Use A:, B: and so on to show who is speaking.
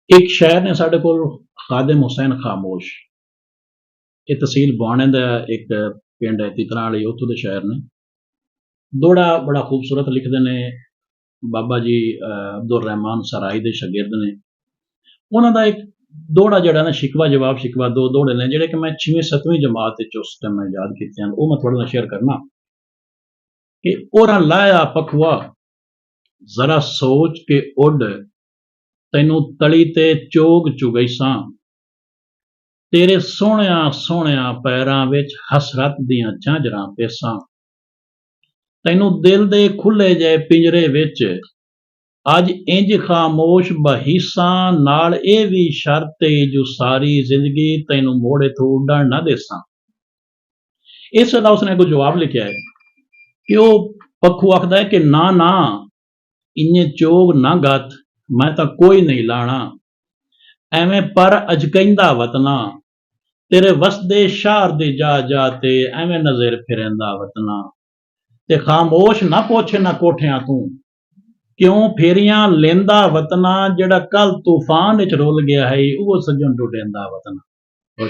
A: एक शहर ने साढ़े कोल खादिम हुसैन खामोश, ये तहसील बुआने का एक पिंड है तितरा वाली, उत्थों के शहर ने। दोड़ा बड़ा खूबसूरत लिखते ने बाबा जी अब्दुल रहमान सराई के शागिर्द ने। उन्होंने एक दोड़ा जड़ा ना शिकवा जवाब शिकवा दो दोड़े ने जेडे कि मैं 6वीं 7वीं जमात उस टाइम मैं याद किए, वो मैं थोड़े शेयर करना कि ओरा लाया पखवा जरा सोच के उड, तैनू तली ते चोग चुगैसा, तेरे सोहणिया सोहणिया पैरां विच हसरत दियां झांजरां पेसां, तैनू दिल दे खुले जे पिंजरे विच अज इंज खामोश बहीसा, नाल ए भी शर्त ए जो सारी जिंदगी तैनू मोड़े तो उड़न ना देसा। इस वेला उसने कोई जवाब लिखा है कि वो पक्खू आखदा है कि ना ना इन्ने चोग ना गत, मैं तो कोई नहीं लाना, एवें पर अजकैंदा वतना, तेरे वसदे शहर दे जा जा ते एवें नजर फिरेंदा वतना, ते खामोश ना पोछे ना कोठियां तू, क्यों फेरियां लेंदा वतना, जेड़ा कल तूफान विच रुल गया है वो सजन डुडेंदा वतना।